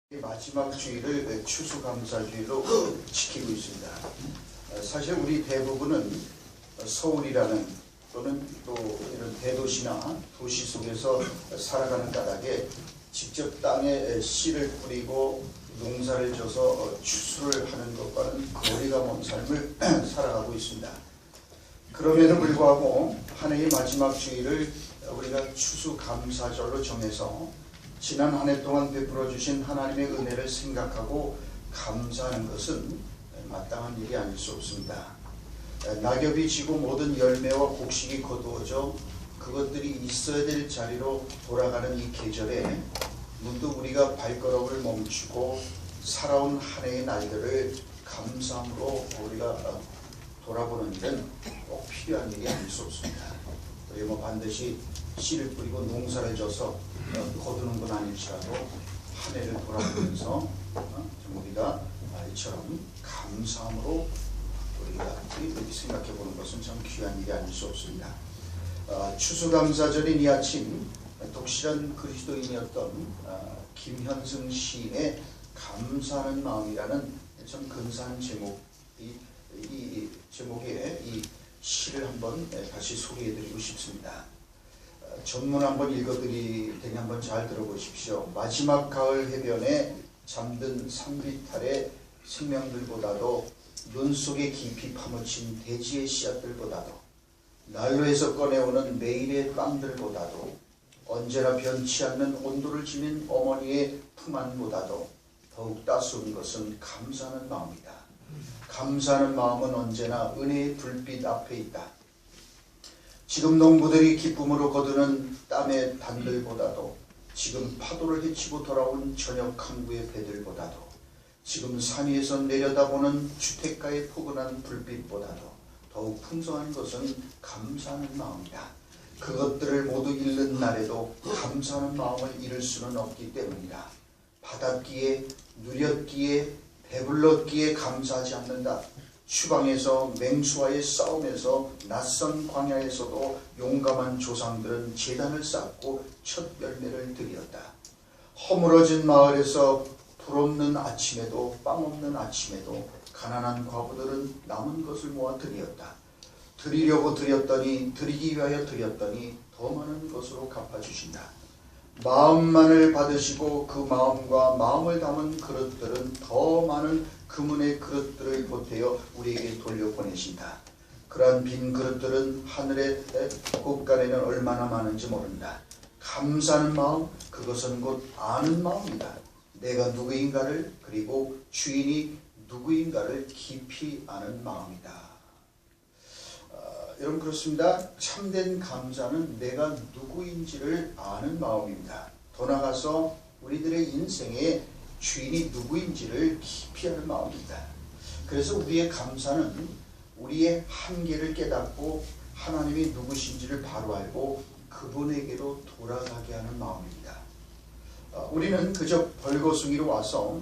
마지막 주일을 추수감사주일로 지키고 있습니다. 사실 우리 대부분은 서울이라는 또는 또 이런 대도시나 도시 속에서 살아가는 까닭에 직접 땅에 씨를 뿌리고 농사를 져서 추수를 하는 것과는 거리가 먼 삶을 살아가고 있습니다. 그럼에도 불구하고 한 해의 마지막 주일을 우리가 추수감사절로 정해서 지난 한 해 동안 베풀어 주신 하나님의 은혜를 생각하고 감사하는 것은 마땅한 일이 아닐 수 없습니다. 낙엽이 지고 모든 열매와 곡식이 거두어져 그것들이 있어야 될 자리로 돌아가는 이 계절에 문득 우리가 발걸음을 멈추고 살아온 한 해의 날들을 감사함으로 우리가 돌아보는 일은 꼭 필요한 일이 아닐 수 없습니다. 우리 반드시 씨를 뿌리고 농사를 져서 거두는 건 아닐지라도 한 해를 돌아보면서 우리가 이처럼 감사함으로 우리가 이렇게 생각해 보는 것은 참 귀한 일이 아닐 수 없습니다. 추수감사절인 이 아침 독실한 그리스도인이었던 김현승 시인의 감사하는 마음이라는 참 근사한 제목, 이 제목의 이 시를 한번 다시 소개해 드리고 싶습니다. 전문 한번 읽어드릴 테니 한번 잘 들어보십시오. 마지막 가을 해변에 잠든 산비탈의 생명들보다도 눈 속에 깊이 파묻힌 대지의 씨앗들보다도 난로에서 꺼내오는 매일의 빵들보다도 언제나 변치 않는 온도를 지닌 어머니의 품 안보다도 더욱 따스운 것은 감사하는 마음이다. 감사하는 마음은 언제나 은혜의 불빛 앞에 있다. 지금 농부들이 기쁨으로 거두는 땀의 단들보다도 지금 파도를 헤치고 돌아온 저녁 항구의 배들보다도 지금 산 위에서 내려다보는 주택가의 포근한 불빛보다도 더욱 풍성한 것은 감사하는 마음이다. 그것들을 모두 잃는 날에도 감사하는 마음을 잃을 수는 없기 때문이다. 받았기에 누렸기에 배불렀기에 감사하지 않는다. 추방에서 맹수와의 싸움에서 낯선 광야에서도 용감한 조상들은 제단을 쌓고 첫 열매를 드렸다. 허물어진 마을에서 불 없는 아침에도 빵 없는 아침에도 가난한 과부들은 남은 것을 모아 드렸다. 드리려고 드렸더니 드리기 위하여 드렸더니 더 많은 것으로 갚아주신다. 마음만을 받으시고 그 마음과 마음을 담은 그릇들은 더 많은 금은의 그릇들을 보태어 우리에게 돌려보내신다. 그러한 빈 그릇들은 하늘의 곳간에는 얼마나 많은지 모른다. 감사하는 마음, 그것은 곧 아는 마음이다. 내가 누구인가를 그리고 주인이 누구인가를 깊이 아는 마음이다. 여러분 그렇습니다. 참된 감사는 내가 누구인지를 아는 마음입니다. 더 나아가서 우리들의 인생의 주인이 누구인지를 깊이 아는 마음입니다. 그래서 우리의 감사는 우리의 한계를 깨닫고 하나님이 누구신지를 바로 알고 그분에게로 돌아가게 하는 마음입니다. 우리는 그저 벌거숭이로 와서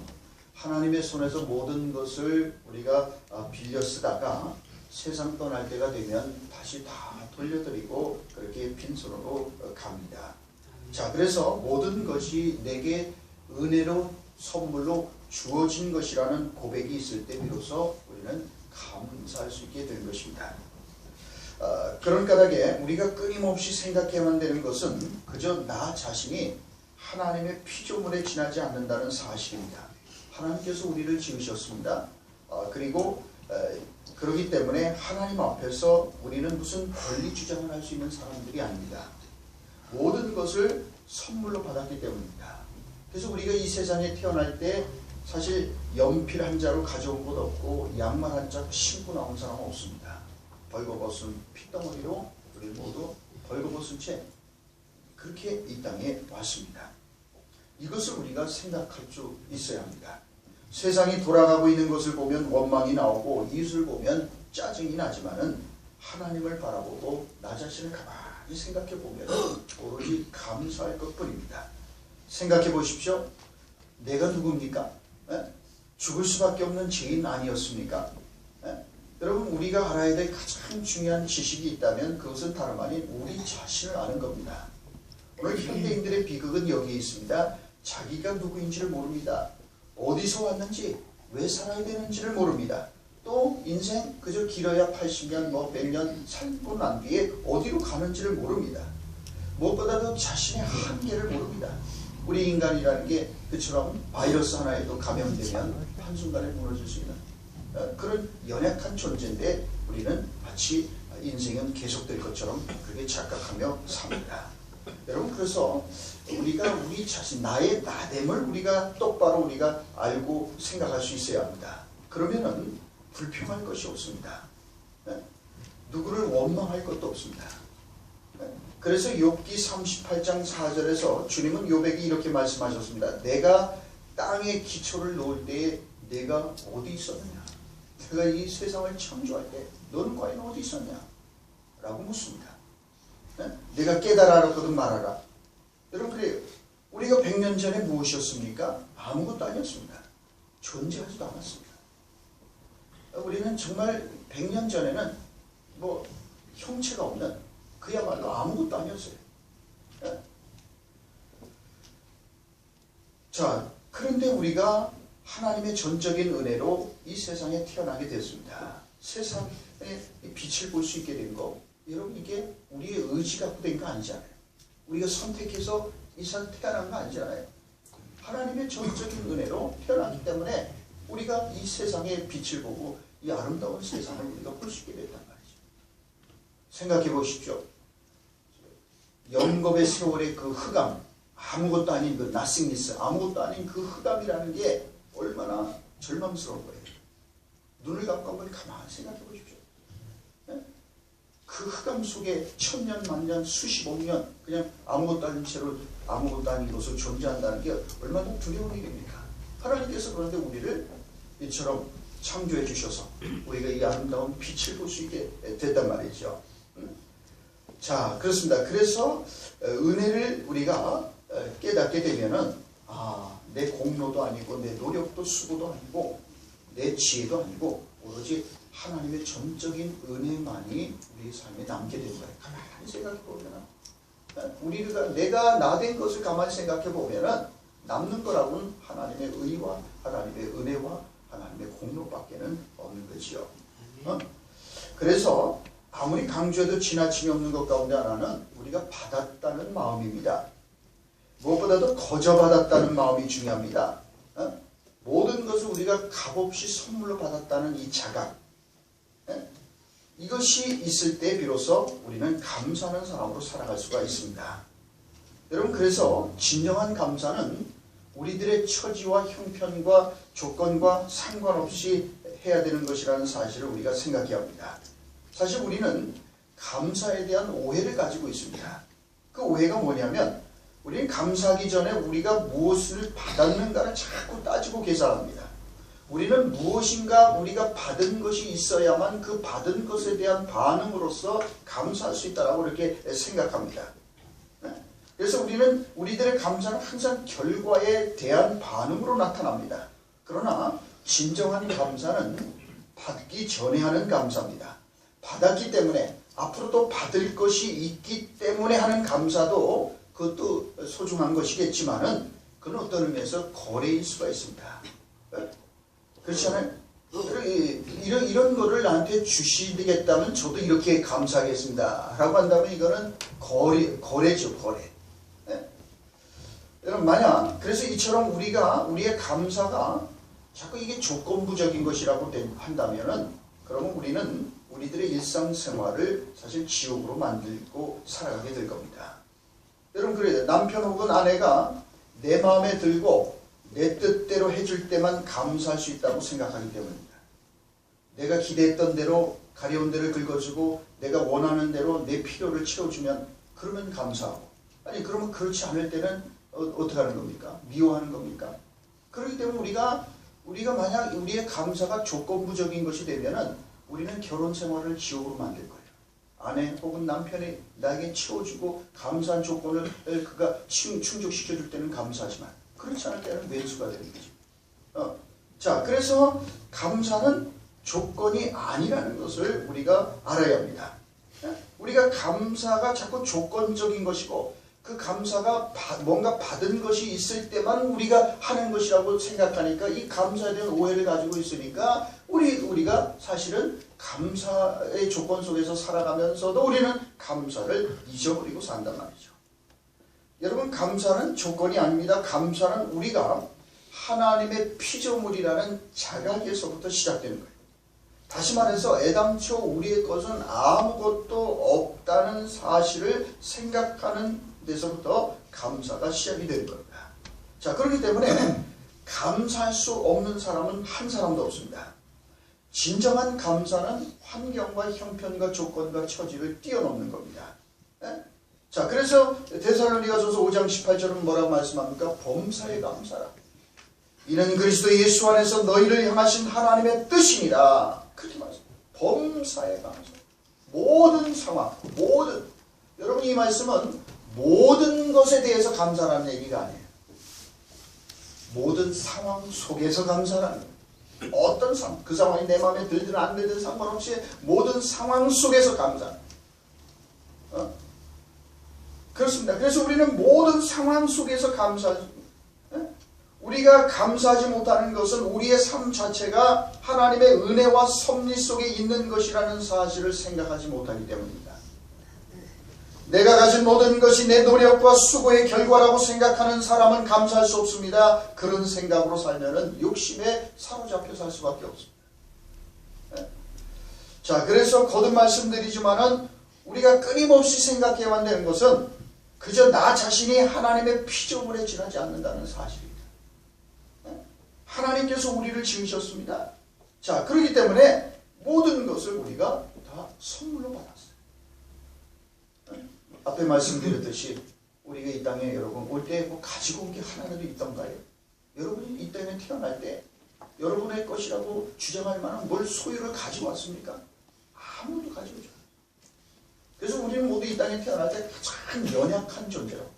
하나님의 손에서 모든 것을 우리가 빌려 쓰다가 세상 떠날 때가 되면 다시 다 돌려드리고 그렇게 빈손으로 갑니다. 자, 그래서 모든 것이 내게 은혜로 선물로 주어진 것이라는 고백이 있을 때 비로소 우리는 감사할 수 있게 된 것입니다. 그런 까닭에 우리가 끊임없이 생각해야만 되는 것은 그저 나 자신이 하나님의 피조물에 지나지 않는다는 사실입니다. 하나님께서 우리를 지으셨습니다. 그리고 그렇기 때문에 하나님 앞에서 우리는 무슨 권리 주장을 할 수 있는 사람들이 아닙니다. 모든 것을 선물로 받았기 때문입니다. 그래서 우리가 이 세상에 태어날 때 사실 연필 한 자로 가져온 것 없고 양말 한 짝 신고 나온 사람은 없습니다. 벌거벗은 핏덩어리로 우리 모두 벌거벗은 채 그렇게 이 땅에 왔습니다. 이것을 우리가 생각할 수 있어야 합니다. 세상이 돌아가고 있는 것을 보면 원망이 나오고 이웃을 보면 짜증이 나지만은 하나님을 바라보고 나 자신을 가만히 생각해 보면 오로지 감사할 것뿐입니다. 생각해 보십시오. 내가 누굽니까? 죽을 수밖에 없는 죄인 아니었습니까? 여러분 우리가 알아야 될 가장 중요한 지식이 있다면 그것은 다름 아닌 우리 자신을 아는 겁니다. 오늘 현대인들의 비극은 여기에 있습니다. 자기가 누구인지를 모릅니다. 어디서 왔는지, 왜 살아야 되는지를 모릅니다. 또 인생 그저 길어야 80년, 100년 살고 난 뒤에 어디로 가는지를 모릅니다. 무엇보다도 자신의 한계를 모릅니다. 우리 인간이라는 게 그처럼 바이러스 하나에도 감염되면 한순간에 무너질 수 있는 그런 연약한 존재인데 우리는 마치 인생은 계속될 것처럼 그렇게 착각하며 삽니다. 여러분, 그래서 우리가 우리 자신, 나의 나됨을 우리가 똑바로 우리가 알고 생각할 수 있어야 합니다. 그러면은 불평할 것이 없습니다. 누구를 원망할 것도 없습니다. 그래서 욥기 38장 4절에서 주님은 욥에게 이렇게 말씀하셨습니다. 내가 땅에 기초를 놓을 때에 내가 어디 있었느냐? 내가 이 세상을 창조할 때 너는 과연 어디 있었냐? 라고 묻습니다. 내가 깨달아 알았거든 말하라. 여러분, 그래요. 우리가 100년 전에 무엇이었습니까? 아무것도 아니었습니다. 존재하지도 않았습니다. 우리는 정말 100년 전에는 뭐 형체가 없는 그야말로 아무것도 아니었어요. 자, 그런데 우리가 하나님의 전적인 은혜로 이 세상에 태어나게 됐습니다. 세상에 빛을 볼 수 있게 된 거, 여러분, 이게 우리의 의지 갖고 된 거 아니잖아요. 우리가 선택해서 이 세상에 태어난 거 아니잖아요. 하나님의 전적인 은혜로 태어났기 때문에 우리가 이 세상의 빛을 보고 이 아름다운 세상을 우리가 볼 수 있게 됐단 말이죠. 생각해 보십시오. 영겁의 세월의 그 흑암, 아무것도 아닌 그 nothingness, 아무것도 아닌 그 흑암이라는 게 얼마나 절망스러운 거예요. 눈을 감고 한번 가만히 생각해 보십시오. 그 흑암 속에 천년, 만년, 수십억 년 그냥 아무것도 아닌 채로 아무것도 아닌 것으로 존재한다는 게 얼마나 두려운 일입니까? 하나님께서 그런데 우리를 이처럼 창조해 주셔서 우리가 이 아름다운 빛을 볼 수 있게 됐단 말이죠. 자, 그렇습니다. 그래서 은혜를 우리가 깨닫게 되면은 내 공로도 아니고 내 노력도 수고도 아니고 내 지혜도 아니고 오로지 하나님의 전적인 은혜만이 우리 삶에 남게 되는 거예요. 가만히 생각해 보면은 우리가 내가 나 된 것을 가만히 생각해 보면은 남는 거라고는 하나님의 의와 하나님의 은혜와 하나님의 공로밖에는 없는 거지요. 그래서 아무리 강조해도 지나침이 없는 것 가운데 하나는 우리가 받았다는 마음입니다. 무엇보다도 거저받았다는 마음이 중요합니다. 모든 것을 우리가 값없이 선물로 받았다는 이 자각, 이것이 있을 때 비로소 우리는 감사하는 사람으로 살아갈 수가 있습니다. 여러분, 그래서 진정한 감사는 우리들의 처지와 형편과 조건과 상관없이 해야 되는 것이라는 사실을 우리가 생각해야 합니다. 사실 우리는 감사에 대한 오해를 가지고 있습니다. 그 오해가 뭐냐면 우리는 감사하기 전에 우리가 무엇을 받았는가를 자꾸 따지고 계산합니다. 우리는 무엇인가 우리가 받은 것이 있어야만 그 받은 것에 대한 반응으로서 감사할 수 있다고 이렇게 생각합니다. 그래서 우리는 우리들의 감사는 항상 결과에 대한 반응으로 나타납니다. 그러나 진정한 감사는 받기 전에 하는 감사입니다. 받았기 때문에 앞으로도 받을 것이 있기 때문에 하는 감사도 그것도 소중한 것이겠지만은 그건 어떤 의미에서 거래일 수가 있습니다. 그렇잖아요. 이런 거를 나한테 주시겠다면 저도 이렇게 감사하겠습니다 라고 한다면 이거는 거래죠, 거래. 여러분, 만약 그래서 이처럼 우리의 감사가 자꾸 이게 조건부적인 것이라고 한다면은 그러면 우리는 우리들의 일상생활을 사실 지옥으로 만들고 살아가게 될 겁니다. 여러분, 그래요. 남편 혹은 아내가 내 마음에 들고 내 뜻대로 해줄 때만 감사할 수 있다고 생각하기 때문입니다. 내가 기대했던 대로 가려운 데를 긁어주고 내가 원하는 대로 내 필요를 채워주면 그러면 감사하고, 아니 그러면 그렇지 않을 때는 어떻게 하는 겁니까? 미워하는 겁니까? 그렇기 때문에 우리가 만약 우리의 감사가 조건부적인 것이 되면은 우리는 결혼 생활을 지옥으로 만들 거예요. 아내 혹은 남편이 나에게 채워주고 감사한 조건을 그가 충족시켜줄 때는 감사하지만 그렇지 않을 때는 왼수가 되는 거죠. 자, 그래서 감사는 조건이 아니라는 것을 우리가 알아야 합니다. 우리가 감사가 자꾸 조건적인 것이고 그 감사가 뭔가 받은 것이 있을 때만 우리가 하는 것이라고 생각하니까 이 감사에 대한 오해를 가지고 있으니까 우리가 사실은 감사의 조건 속에서 살아가면서도 우리는 감사를 잊어버리고 산단 말이죠. 여러분, 감사는 조건이 아닙니다. 감사는 우리가 하나님의 피조물이라는 자각에서부터 시작되는 거예요. 다시 말해서 애당초 우리의 것은 아무것도 없다는 사실을 생각하는 데서부터 감사가 시작이 되는 겁니다. 자, 그렇기 때문에 감사할 수 없는 사람은 한 사람도 없습니다. 진정한 감사는 환경과 형편과 조건과 처지를 뛰어넘는 겁니다. 네? 자, 그래서 데살로니가서서 5장 18절은 뭐라고 말씀합니까? 범사에 감사라. 이는 그리스도 예수 안에서 너희를 향하신 하나님의 뜻이니라. 그렇게 말씀합니다. 범사에 감사. 모든 상황, 여러분, 이 말씀은 모든 것에 대해서 감사라는 얘기가 아니에요. 모든 상황 속에서 감사라는 거예요. 어떤 상황, 그 상황이 내 마음에 들든 안 들든 상관없이 모든 상황 속에서 감사. 그렇습니다. 그래서 우리는 모든 상황 속에서 우리가 감사하지 못하는 것은 우리의 삶 자체가 하나님의 은혜와 섭리 속에 있는 것이라는 사실을 생각하지 못하기 때문입니다. 내가 가진 모든 것이 내 노력과 수고의 결과라고 생각하는 사람은 감사할 수 없습니다. 그런 생각으로 살면은 욕심에 사로잡혀 살 수밖에 없습니다. 자, 그래서 거듭 말씀드리지만은 우리가 끊임없이 생각해야만 되는 것은 그저 나 자신이 하나님의 피조물에 지나지 않는다는 사실입니다. 하나님께서 우리를 지으셨습니다. 자, 그렇기 때문에 모든 것을 우리가 다 선물로 받았어요. 앞에 말씀드렸듯이 우리가 이 땅에 여러분 올 때 뭐 가지고 온 게 하나라도 있던가요? 여러분이 이 땅에 태어날 때 여러분의 것이라고 주장할 만한 뭘 소유를 가지고 왔습니까? 아무도 가지고 오지 않아요. 그래서 우리는 모두 이 땅에 태어날 때 가장 연약한 존재라고.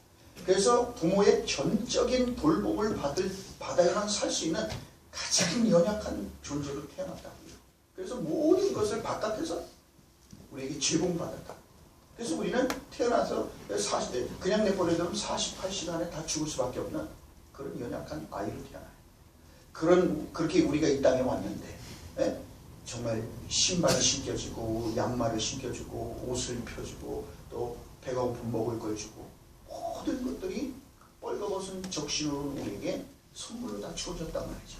그래서 부모의 전적인 돌봄을 받아야만 살 수 있는 가장 연약한 존재로 태어났다고요. 그래서 모든 것을 바깥에서 우리에게 제공받았다. 그래서 우리는 태어나서 그냥 내버려두면 48시간에 다 죽을 수밖에 없는 그런 연약한 아이로 태어나요. 그렇게 우리가 이 땅에 왔는데 정말 신발을 신겨주고 양말을 신겨주고 옷을 펴주고 또 배가 고픈 먹을 걸 주고 모든 것들이 뻘거벗은 적신으로 우리에게 선물로 다 주어졌단 말이죠.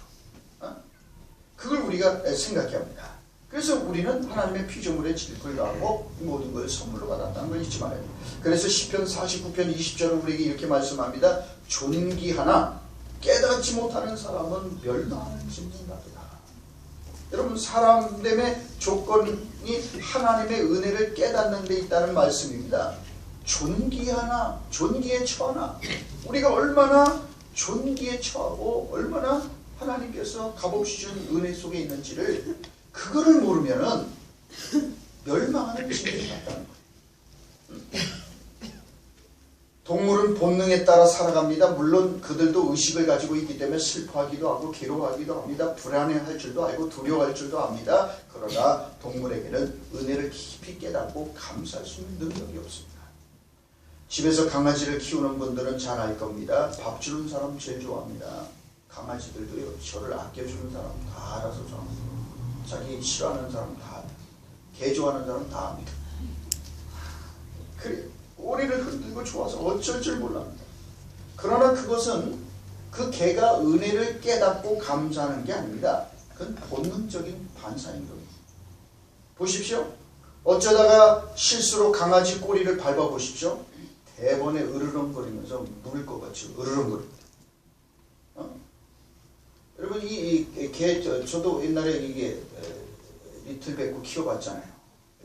그걸 우리가 생각해야 합니다. 그래서 우리는 하나님의 피조물에 불과하고 모든 걸 선물로 받았다는 걸 잊지 말아야 돼요. 그래서 시편 49편 20절은 우리에게 이렇게 말씀합니다. 존귀하나 깨닫지 못하는 사람은 멸망하는 짐승같으다. 여러분, 사람됨의 조건이 하나님의 은혜를 깨닫는 데 있다는 말씀입니다. 존귀하나, 존귀에 처하나, 우리가 얼마나 존귀에 처하고 얼마나 하나님께서 값없이 준 은혜 속에 있는지를 그거를 모르면은 멸망하는 짐승이 같다는 거예요. 동물은 본능에 따라 살아갑니다. 물론 그들도 의식을 가지고 있기 때문에 슬퍼하기도 하고 괴로워하기도 합니다. 불안해할 줄도 알고 두려워할 줄도 압니다. 그러나 동물에게는 은혜를 깊이 깨닫고 감사할 수 있는 능력이 없습니다. 집에서 강아지를 키우는 분들은 잘 알 겁니다. 밥 주는 사람 제일 좋아합니다. 강아지들도요, 저를 아껴주는 사람 다 알아서 좋아합니다. 자기 싫어하는 사람 다, 개 좋아하는 사람 다 합니다. 그래, 꼬리를 흔들고 좋아서 어쩔 줄 몰랍니다. 그러나 그것은 그 개가 은혜를 깨닫고 감사하는 게 아닙니다. 그건 본능적인 반사인 겁니다. 보십시오. 어쩌다가 실수로 강아지 꼬리를 밟아보십시오. 대번에 으르렁거리면서 물을 것 같이 으르렁거립니다. 여러분, 이 개, 저도 옛날에 이게 리틀 뱉고 키워봤잖아요.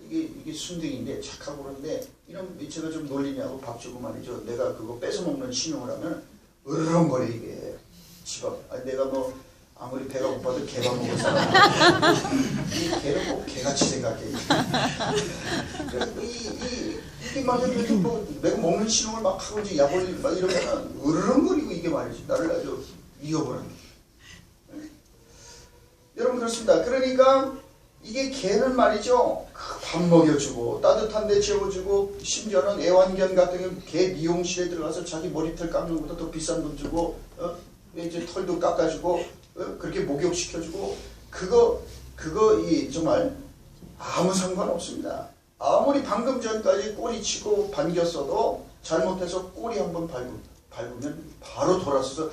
이게 순둥이인데 착하고 그런데 이런 제가 좀 놀리냐고 밥 주고 말이죠. 내가 그거 뺏어먹는 신용을 하면 으르렁거려 이게 집 앞. 내가 뭐 아무리 배가 고파도 개가 먹을 사람. 이 개는 꼭 개같이 생각해. 이게 말이야, 뭐 내가 먹는 신용을 막 하고 이제 약올리 막 이러면 으르렁거리고 이게 말이지. 나를 아주 이겨버리는. 여러분, 그렇습니다. 그러니까 이게 개는 말이죠. 그 밥 먹여주고 따뜻한 데 재워주고 심지어는 애완견 같은 경우 개 미용실에 들어가서 자기 머리털 깎는 것보다 더 비싼 돈 주고 이제 털도 깎아주고 그렇게 목욕시켜주고 그거 정말 아무 상관없습니다. 아무리 방금 전까지 꼬리치고 반겼어도 잘못해서 꼬리 한번 밟으면 바로 돌아서서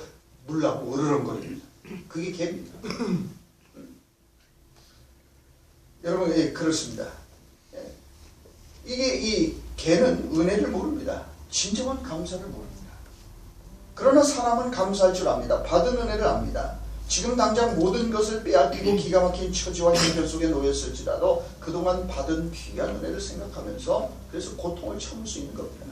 물라고 으르렁거립니다. 그게 개입니다. 여러분, 예, 그렇습니다. 예. 이게 이 개는 은혜를 모릅니다. 진정한 감사를 모릅니다. 그러나 사람은 감사할 줄 압니다. 받은 은혜를 압니다. 지금 당장 모든 것을 빼앗기고 기가 막힌 처지와 형편 속에 놓였을지라도 그동안 받은 귀한 은혜를 생각하면서 그래서 고통을 참을 수 있는 겁니다.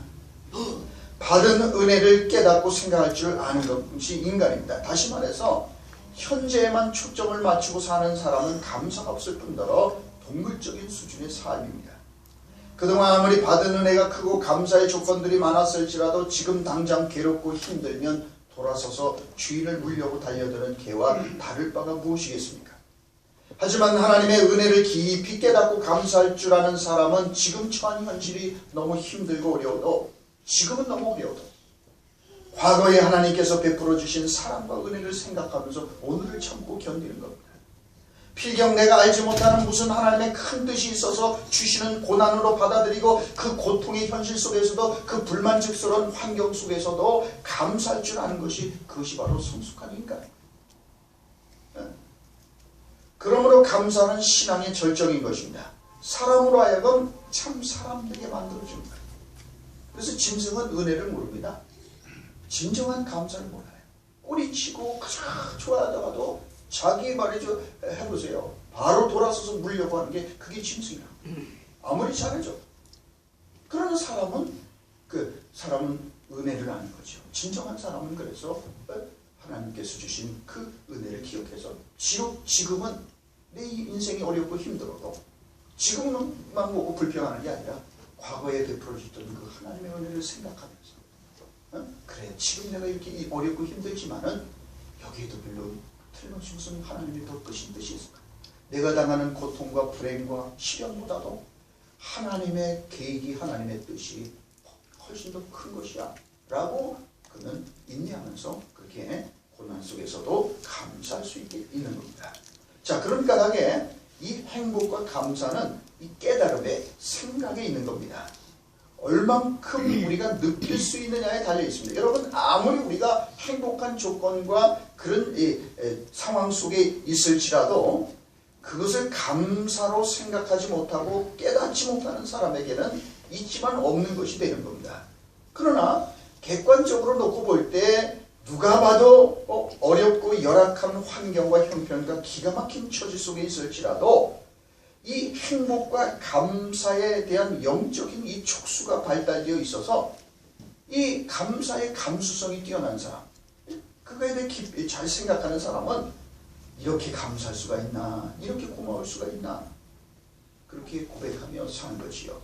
받은 은혜를 깨닫고 생각할 줄 아는 것이 인간입니다. 다시 말해서 현재에만 초점을 맞추고 사는 사람은 감사가 없을 뿐더러 동물적인 수준의 삶입니다. 그동안 아무리 받은 은혜가 크고 감사의 조건들이 많았을지라도 지금 당장 괴롭고 힘들면 돌아서서 주인을 물려고 달려드는 개와 다를 바가 무엇이겠습니까? 하지만 하나님의 은혜를 깊이 깨닫고 감사할 줄 아는 사람은 지금 처한 현실이 너무 힘들고 어려워도 지금은 너무 어려워도 과거에 하나님께서 베풀어 주신 사랑과 은혜를 생각하면서 오늘을 참고 견디는 겁니다. 필경 내가 알지 못하는 무슨 하나님의 큰 뜻이 있어서 주시는 고난으로 받아들이고 그 고통의 현실 속에서도 그 불만족스러운 환경 속에서도 감사할 줄 아는 것이 그것이 바로 성숙한 인간입니다. 그러므로 감사는 신앙의 절정인 것입니다. 사람으로 하여금 참 사람 되게 만들어줍니다. 그래서 짐승은 은혜를 모릅니다. 진정한 감사를 몰라요. 꼬리치고 가장 좋아하다가도 자기 말이죠. 해보세요. 바로 돌아서서 물려고 하는 게 그게 짐승이야. 아무리 잘해줘. 그러나 사람은 은혜를 아는 거죠. 진정한 사람은 그래서 하나님께서 주신 그 은혜를 기억해서 지금은 내 인생이 어렵고 힘들어도 지금만 보고 불평하는 게 아니라 과거에 베풀어 주셨던 그 하나님의 은혜를 생각하면서 그래 지금 내가 이렇게 어렵고 힘들지만은 여기에도 별로 틀림없이 무슨 하나님이 더 크신 뜻이 있을까? 내가 당하는 고통과 불행과 시련보다도 하나님의 계획이 하나님의 뜻이 훨씬 더 큰 것이야 라고 그는 인내하면서 그렇게 고난 속에서도 감사할 수 있게 있는 겁니다. 자, 그런 까닭에 이 행복과 감사는 이 깨달음의 생각에 있는 겁니다. 얼만큼 우리가 느낄 수 있느냐에 달려 있습니다. 여러분, 아무리 우리가 행복한 조건과 그런 상황 속에 있을지라도 그것을 감사로 생각하지 못하고 깨닫지 못하는 사람에게는 있지만 없는 것이 되는 겁니다. 그러나 객관적으로 놓고 볼 때 누가 봐도 어렵고 열악한 환경과 형편과 기가 막힌 처지 속에 있을지라도 이 행복과 감사에 대한 영적인 이 촉수가 발달되어 있어서 이 감사의 감수성이 뛰어난 사람, 그거에 대해 깊이 잘 생각하는 사람은 이렇게 감사할 수가 있나, 이렇게 고마울 수가 있나, 그렇게 고백하며 사는 것이요.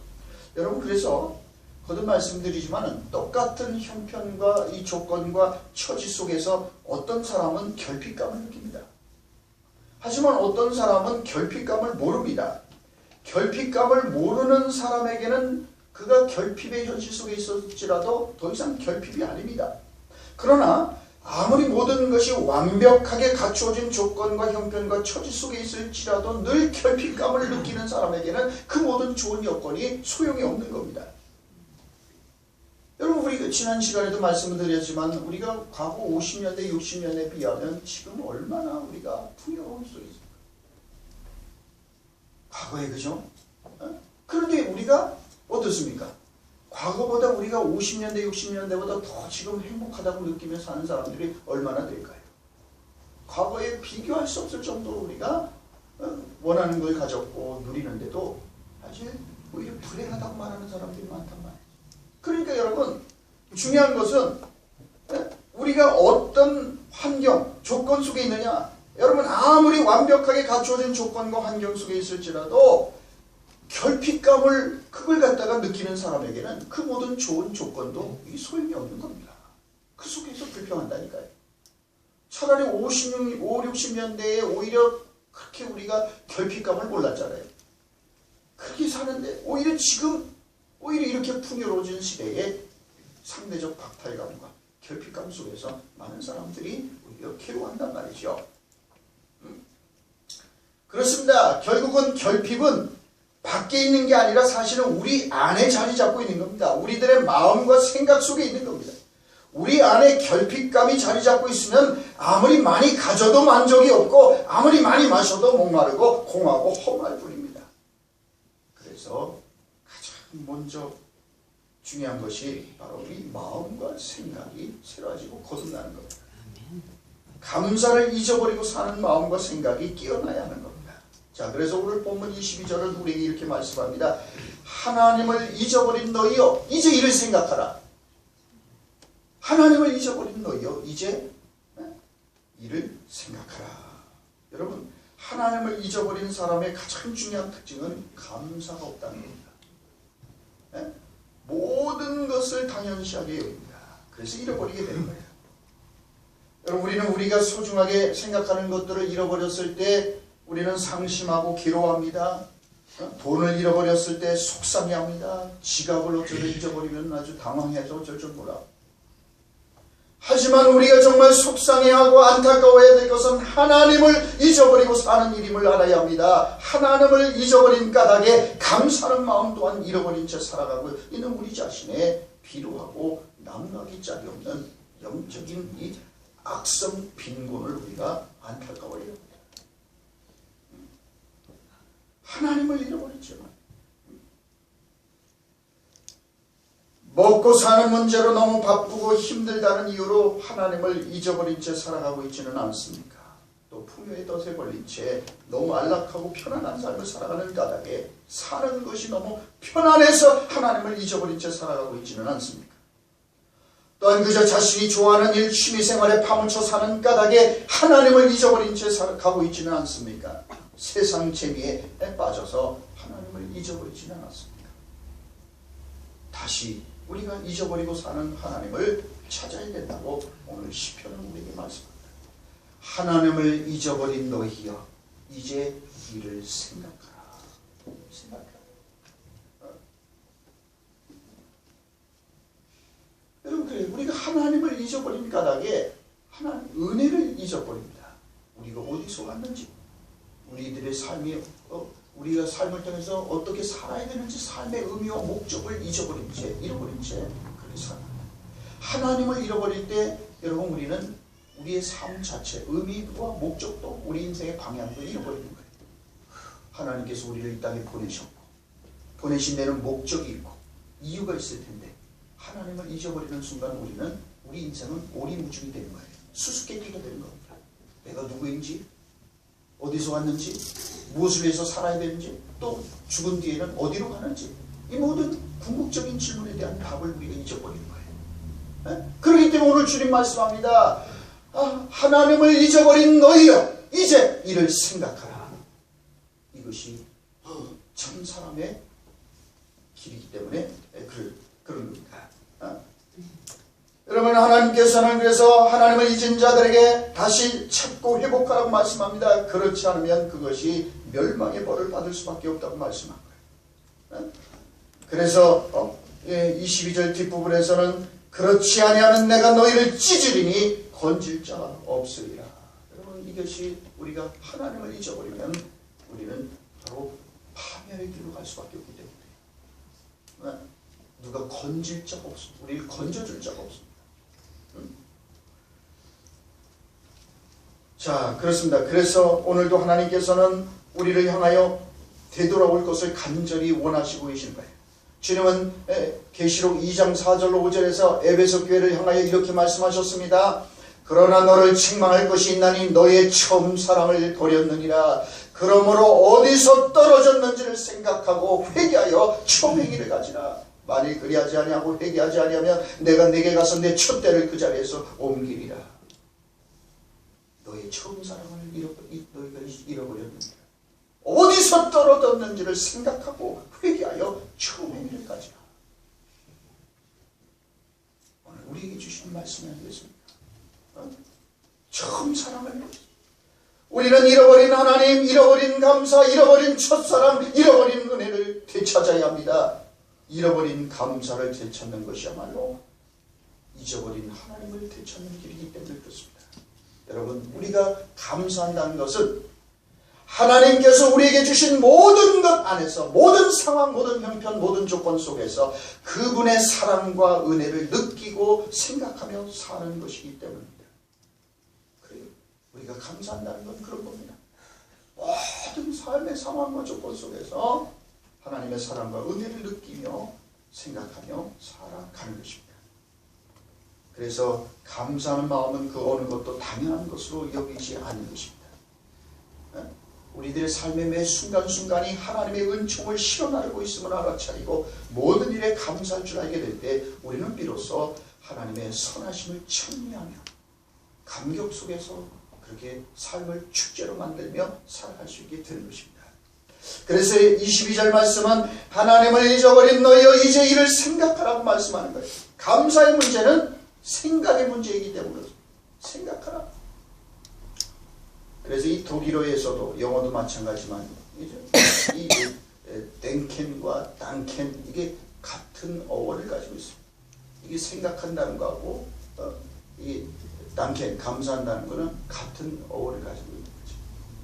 여러분, 그래서 거듭 말씀드리지만 똑같은 형편과 이 조건과 처지 속에서 어떤 사람은 결핍감을 느낍니다. 하지만 어떤 사람은 결핍감을 모릅니다. 결핍감을 모르는 사람에게는 그가 결핍의 현실 속에 있었지라도 더 이상 결핍이 아닙니다. 그러나 아무리 모든 것이 완벽하게 갖추어진 조건과 형편과 처지 속에 있을지라도 늘 결핍감을 느끼는 사람에게는 그 모든 좋은 여건이 소용이 없는 겁니다. 여러분, 우리 지난 시간에도 말씀을 드렸지만 우리가 과거 50년대, 60년대에 비하면 지금 얼마나 우리가 풍요로운 속에 있습니까? 과거에, 그죠? 그런데 우리가 어떻습니까? 과거보다 우리가 50년대, 60년대보다 더 지금 행복하다고 느끼며 사는 사람들이 얼마나 될까요? 과거에 비교할 수 없을 정도로 우리가 원하는 걸 가졌고 누리는데도 사실 오히려 불행하다고 말하는 사람들이 많단 말이에요. 그러니까 여러분, 중요한 것은 우리가 어떤 환경, 조건 속에 있느냐. 여러분, 아무리 완벽하게 갖추어진 조건과 환경 속에 있을지라도 결핍감을 그걸 갖다가 느끼는 사람에게는 그 모든 좋은 조건도 소용이 없는 겁니다. 그 속에서 불평한다니까요. 차라리 50, 60년대에 오히려 그렇게 우리가 결핍감을 몰랐잖아요. 그렇게 사는데 오히려 이렇게 풍요로워진 시대에 상대적 박탈감과 결핍감 속에서 많은 사람들이 오히려 괴로워한단 말이죠. 그렇습니다. 결국은 결핍은 밖에 있는 게 아니라 사실은 우리 안에 자리 잡고 있는 겁니다. 우리들의 마음과 생각 속에 있는 겁니다. 우리 안에 결핍감이 자리 잡고 있으면 아무리 많이 가져도 만족이 없고 아무리 많이 마셔도 목마르고 공하고 허무할 뿐입니다. 그래서 가장 먼저 중요한 것이 바로 우리 마음과 생각이 새로워지고 거듭나는 겁니다. 감사를 잊어버리고 사는 마음과 생각이 깨어나야 하는 겁니다. 자, 그래서 오늘 본문 22절은 우리에게 이렇게 말씀합니다. 하나님을 잊어버린 너희여 이제 이를 생각하라. 하나님을 잊어버린 너희여 이제 이를 생각하라. 여러분, 하나님을 잊어버린 사람의 가장 중요한 특징은 감사가 없다는 겁니다. 모든 것을 당연시하게 여깁니다. 그래서 잃어버리게 되는 거예요. 여러분, 우리가 소중하게 생각하는 것들을 잃어버렸을 때 우리는 상심하고 괴로워합니다. 돈을 잃어버렸을 때 속상해합니다. 지갑을 어쩌다 잊어버리면 아주 당황해서 어쩔 줄 몰라. 하지만 우리가 정말 속상해하고 안타까워해야 될 것은 하나님을 잊어버리고 사는 일임을 알아야 합니다. 하나님을 잊어버린 까닭에 감사하는 마음 또한 잃어버린 채 살아가고 있는 우리 자신의 비루하고 나무라기 짝이 없는 영적인 이 악성 빈곤을 우리가 안타까워해야 합니다. 하나님을 잃어버렸지만 먹고 사는 문제로 너무 바쁘고 힘들다는 이유로 하나님을 잊어버린 채 살아가고 있지는 않습니까? 또 풍요의 덫에 걸린 채 너무 안락하고 편안한 삶을 살아가는 까닭에 사는 것이 너무 편안해서 하나님을 잊어버린 채 살아가고 있지는 않습니까? 또한 그저 자신이 좋아하는 일, 취미생활에 파묻혀 사는 까닭에 하나님을 잊어버린 채 살아가고 있지는 않습니까? 세상 재미에 빠져서 하나님을 잊어버리지는 않았습니까? 다시 우리가 잊어버리고 사는 하나님을 찾아야 된다고 오늘 시편은 우리에게 말씀합니다. 하나님을 잊어버린 너희여 이제 이를 생각하라. 여러분, 그래 우리가 하나님을 잊어버린 까닭에 하나님 은혜를 잊어버립니다. 우리가 어디서 왔는지, 우리들의 삶이 우리가 삶을 통해서 어떻게 살아야 되는지, 삶의 의미와 목적을 잃어버린 채 그렇게 살아요. 하나님을 잃어버릴 때 여러분 우리는 우리의 삶 자체, 의미와 목적도 우리 인생의 방향도 잃어버리는 거예요. 하나님께서 우리를 이 땅에 보내셨고 보내신 데는 목적이 있고 이유가 있을 텐데 하나님을 잊어버리는 순간 우리 인생은 오리무중이 되는 거예요. 수수께끼가 되는 겁니다. 내가 누구인지, 어디서 왔는지, 무엇을 위해서 살아야 되는지, 또 죽은 뒤에는 어디로 가는지, 이 모든 궁극적인 질문에 대한 답을 우리가 잊어버리는 거예요. 그렇기 때문에 오늘 주님 말씀합니다. 하나님을 잊어버린 너희여 이제 이를 생각하라. 이것이 참 사람의 길이기 때문에 그런 겁니다. 여러분, 하나님께서는 그래서 하나님을 잊은 자들에게 다시 찾고 회복하라고 말씀합니다. 그렇지 않으면 그것이 멸망의 벌을 받을 수밖에 없다고 말씀한 거예요. 그래서 22절 뒷부분에서는 그렇지 아니하면 내가 너희를 찢으리니 건질 자가 없으리라. 여러분, 이것이 우리가 하나님을 잊어버리면 우리는 바로 파멸의 길로 갈 수밖에 없기 때문에 누가 건질 자가 없습니다. 우리를 건져줄 자가 없습니다. 자, 그렇습니다. 그래서 오늘도 하나님께서는 우리를 향하여 되돌아올 것을 간절히 원하시고 계신 거예요. 주님은 계시록 2장 4절로 5절에서 에베소 교회를 향하여 이렇게 말씀하셨습니다. 그러나 너를 책망할 것이 있나니 너의 처음 사랑을 버렸느니라. 그러므로 어디서 떨어졌는지를 생각하고 회개하여 처음 행위를 가지라. 만일 그리하지 아니하고 회개하지 아니하면 내가 네게 가서 내 촛대를 그 자리에서 옮기리라. 너의 처음 사랑을 너희가 잃어버렸느니라. 어디서 떨어졌는지를 생각하고 회개하여 처음 행위를 가지라. 오늘 우리에게 주신 말씀이 아니겠습니까? 처음 사랑을 버렸습니다. 우리는 잃어버린 하나님, 잃어버린 감사, 잃어버린 첫사랑, 잃어버린 은혜를 되찾아야 합니다. 잃어버린 감사를 되찾는 것이야말로 잊어버린 하나님을 되찾는 길이기 때문에 그렇습니다. 여러분, 우리가 감사한다는 것은 하나님께서 우리에게 주신 모든 것 안에서, 모든 상황, 모든 형편, 모든 조건 속에서 그분의 사랑과 은혜를 느끼고 생각하며 사는 것이기 때문입니다. 그래요. 우리가 감사한다는 건 그런 겁니다. 모든 삶의 상황과 조건 속에서 하나님의 사랑과 은혜를 느끼며 생각하며 살아가는 것입니다. 그래서 감사하는 마음은 그 어느 것도 당연한 것으로 여기지 않는 것입니다. 우리들의 삶의 매 순간순간이 하나님의 은총을 실현하고 있음을 알아차리고 모든 일에 감사할 줄 알게 될 때 우리는 비로소 하나님의 선하심을 찬미하며 감격 속에서 그렇게 삶을 축제로 만들며 살아갈 수 있게 되는 것입니다. 그래서 22절 말씀은 하나님을 잊어버린 너희여 이제 이를 생각하라고 말씀하는 거예요. 감사의 문제는 생각의 문제이기 때문에 생각하라. 그래서 이 독일어에서도 영어도 마찬가지지만 이 땡켄과 땅켄 이게 같은 어원을 가지고 있습니다. 이게 생각한다는 거하고 이 땅켄 감사한다는 거는 같은 어원을 가지고 있는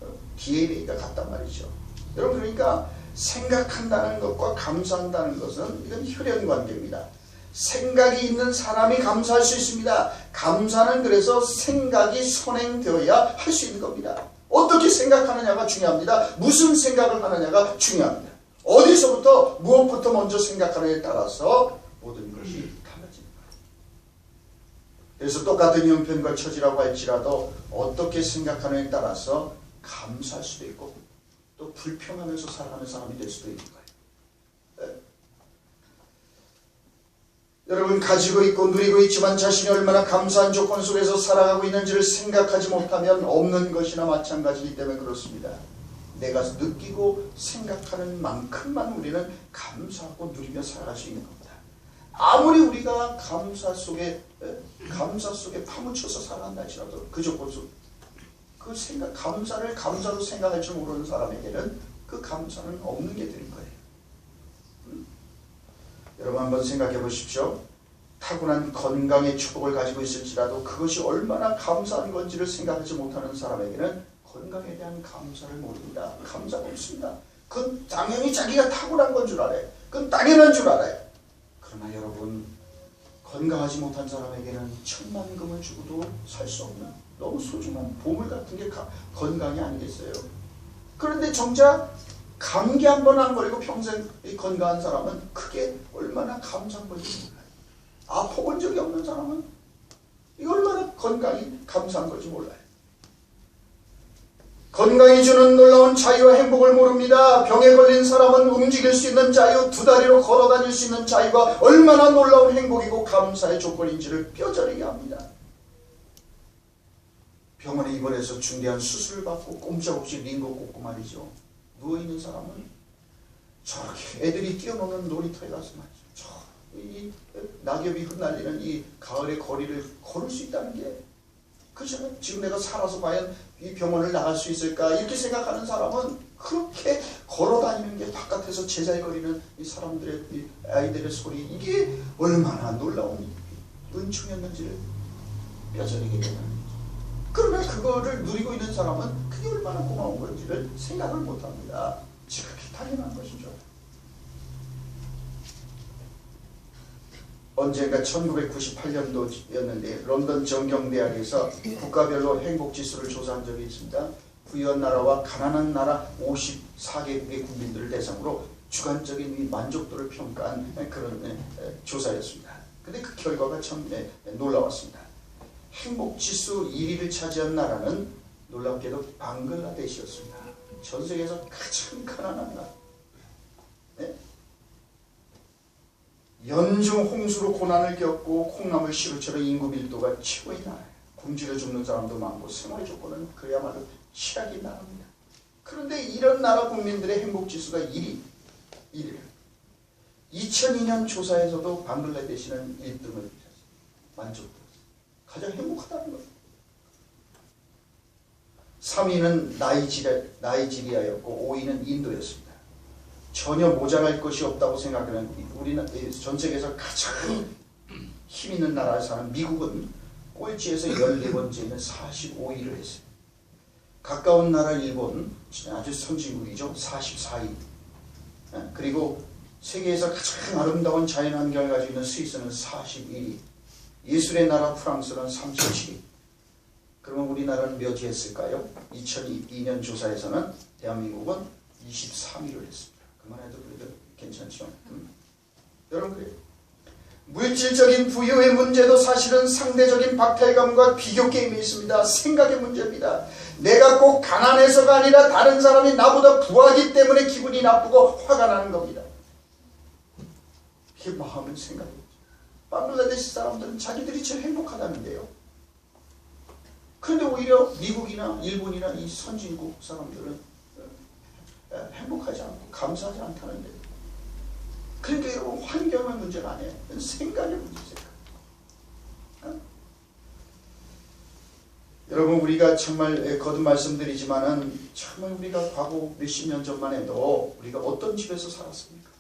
거죠. DNA가 같단 말이죠. 여러분, 그러니까 생각한다는 것과 감사한다는 것은 이건 혈연 관계입니다. 생각이 있는 사람이 감사할 수 있습니다. 감사는 그래서 생각이 선행되어야 할 수 있는 겁니다. 어떻게 생각하느냐가 중요합니다. 무슨 생각을 하느냐가 중요합니다. 어디서부터 무엇부터 먼저 생각하느냐에 따라서 모든 것이 달라집니다. 그래서 똑같은 형편과 처지라고 할지라도 어떻게 생각하느냐에 따라서 감사할 수도 있고 또 불평하면서 살아가는 사람이 될 수도 있는 거예요. 여러분, 가지고 있고 누리고 있지만 자신이 얼마나 감사한 조건 속에서 살아가고 있는지를 생각하지 못하면 없는 것이나 마찬가지이기 때문에 그렇습니다. 내가 느끼고 생각하는 만큼만 우리는 감사하고 누리며 살아갈 수 있는 겁니다. 아무리 우리가 감사 속에 파묻혀서 살아간다 할지라도 그 조건 속 그 생각, 감사를 감사로 생각할 줄 모르는 사람에게는 그 감사는 없는 게 되는 거예요. 여러분, 한번 생각해 보십시오. 타고난 건강의 축복을 가지고 있을지라도 그것이 얼마나 감사한 건지를 생각하지 못하는 사람에게는 건강에 대한 감사를 모릅니다. 감사가 없습니다. 그건 당연히 자기가 타고난 건 줄 알아요. 그건 당연한 줄 알아요. 그러나 여러분, 건강하지 못한 사람에게는 천만금을 주고도 살 수 없는 너무 소중한 보물 같은 게 건강이 아니겠어요. 그런데 정작 감기 한 번 안 걸리고 평생 건강한 사람은 그게 얼마나 감사한 건지 몰라요. 아파본 적이 없는 사람은 이게 얼마나 건강이 감사한 건지 몰라요. 건강이 주는 놀라운 자유와 행복을 모릅니다. 병에 걸린 사람은 움직일 수 있는 자유, 두 다리로 걸어 다닐 수 있는 자유가 얼마나 놀라운 행복이고 감사의 조건인지를 뼈저리게 합니다. 병원에 입원해서 중대한 수술을 받고 꼼짝없이 링거 꽂고 말이죠. 누워있는 사람은 저렇게 애들이 뛰어노는 놀이터에 가서 말이죠. 이 낙엽이 흩날리는 이 가을의 거리를 걸을 수 있다는 게 그렇잖아요. 지금 내가 살아서 과연 이 병원을 나갈 수 있을까 이렇게 생각하는 사람은 그렇게 걸어다니는 게 바깥에서 제잘거리는 이 사람들의 이 아이들의 소리 이게 얼마나 놀라운 은총이었는지를 뼈저리게 되는 거죠. 그러나 그거를 누리고 있는 사람은 그게 얼마나 고마운 건지를 생각을 못합니다. 지극히 당연한 것이죠. 언젠가 1998년도였는데 런던 정경대학에서 국가별로 행복지수를 조사한 적이 있습니다. 부유한 나라와 가난한 나라 54개국의 국민들을 대상으로 주관적인 만족도를 평가한 그런 조사였습니다. 근데 그 결과가 참 놀라웠습니다. 행복지수 1위를 차지한 나라는 놀랍게도 방글라데시였습니다. 전 세계에서 가장 가난한 나라. 네? 연중 홍수로 고난을 겪고 콩나물 시루처럼 인구 밀도가 최고인 나라예요. 굶주려 죽는 사람도 많고 생활 조건은 그야말로 최악인 나라입니다. 그런데 이런 나라 국민들의 행복지수가 1위예요. 2002년 조사에서도 방글라데시는 1등을 하셨습니다. 만족도. 가장 행복하다는 거예요. 3위는 나이지리아였고 5위는 인도였습니다. 전혀 모자랄 것이 없다고 생각하는 우리는 전 세계에서 가장 힘 있는 나라에 사는 미국은 꼴찌에서 14번째는 45위를 했어요. 가까운 나라 일본 아주 선진국이죠. 44위. 그리고 세계에서 가장 아름다운 자연환경을 가지고 있는 스위스는 41위. 예술의 나라 프랑스는 37위. 그러면 우리나라는 몇 위 했을까요? 2002년 조사에서는 대한민국은 23위를 했습니다. 그만 해도 그래도 괜찮죠. 여러분 그래요. 물질적인 부유의 문제도 사실은 상대적인 박탈감과 비교 게임이 있습니다. 생각의 문제입니다. 내가 꼭 가난해서가 아니라 다른 사람이 나보다 부하기 때문에 기분이 나쁘고 화가 나는 겁니다. 이게 마음의 생각이죠. 방글라데시 사람들은 자기들이 제일 행복하다는데요. 그런데 오히려 미국이나 일본이나 이 선진국 사람들은 행복하지 않고 감사하지 않다는데. 그러니까 여러분 환경의 문제가 아니에요. 생각의 문제세요. 여러분 우리가 정말 거듭 말씀드리지만은 정말 우리가 과거 몇십 년 전만 해도 우리가 어떤 집에서 살았습니까?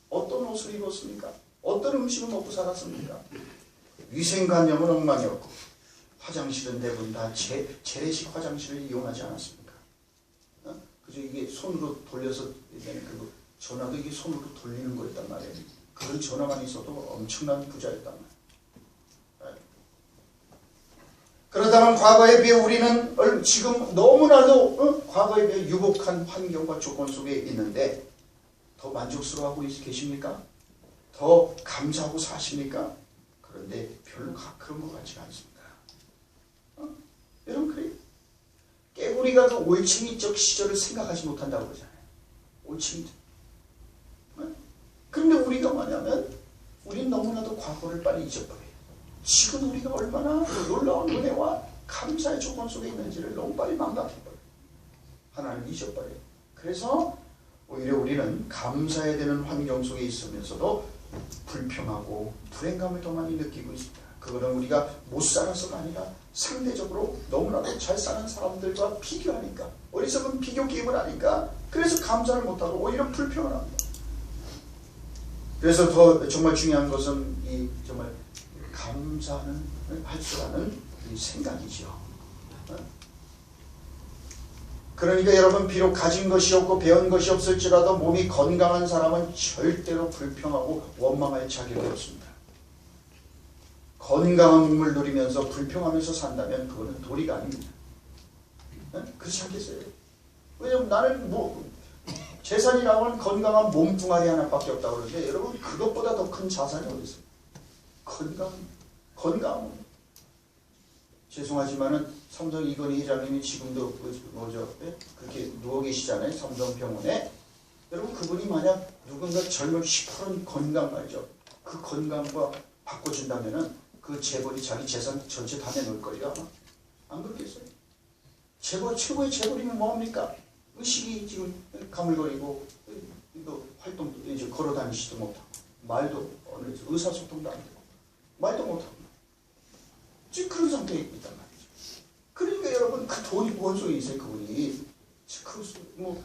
어떤 옷을 입었습니까? 어떤 음식을 먹고 살았습니까? 위생관념은 엉망이었고 화장실은 대부분 다 재래식 화장실을 이용하지 않았습니까? 그죠? 이게 손으로 돌려서 그 전화도 이게 손으로 돌리는 거였단 말이에요. 그런 전화만 있어도 엄청난 부자였단 말이에요. 그렇다면 과거에 비해 우리는 지금 너무나도 과거에 비해 유복한 환경과 조건 속에 있는데 더 만족스러워하고 계십니까? 더 감사하고 사십니까? 그런데 별로 그런 것 같지가 않습니다. 여러분 그래요? 깨구리가 그 올챙이적 시절을 생각하지 못한다고 그러잖아요. 올챙이적. 그런데 우리가 뭐냐면 우린 너무나도 과거를 빨리 잊어버려요. 지금 우리가 얼마나 놀라운 은혜와 감사의 조건 속에 있는지를 너무 빨리 망각해버려요. 하나님을 잊어버려요. 그래서 오히려 우리는 감사해야 되는 환경 속에 있으면서도 불평하고 불행감을 더 많이 느끼고 있습니다. 그거는 우리가 못 살아서가 아니라 상대적으로 너무나도 잘 사는 사람들과 비교하니까, 어리석은 비교 게임을 하니까 그래서 감사를 못하고 오히려 불평을 합니다. 그래서 더 정말 중요한 것은 이 정말 감사는 할 줄 아는 이 생각이죠. 그러니까 여러분 비록 가진 것이 없고 배운 것이 없을지라도 몸이 건강한 사람은 절대로 불평하고 원망할 자격이 없습니다. 건강한 몸을 누리면서 불평하면서 산다면 그거는 도리가 아닙니다. 그렇지 않겠어요? 왜냐면 나는 재산이라고 하는 건강한 몸뚱아리 하나밖에 없다고 그러는데 여러분 그것보다 더 큰 자산이 어디 있어요? 건강. 죄송하지만은 삼성 이건희 회장님이 지금도 그렇게 누워 계시잖아요. 삼성병원에. 여러분 그분이 만약 누군가 젊은 10% 건강 말이죠. 그 건강과 바꿔준다면은 그 재벌이 자기 재산 전체 다 내놓을 거예요. 안 그렇겠어요? 최고의 재벌이면 뭐합니까? 의식이 지금 가물거리고 또 활동도 이제 걸어 다니지도 못하고 말도 의사소통도 안 되고 말도 못하고 지금 그런 상태에 있단 말이죠. 그러니까 여러분 그 돈이 뭔 소리 있어요? 그분이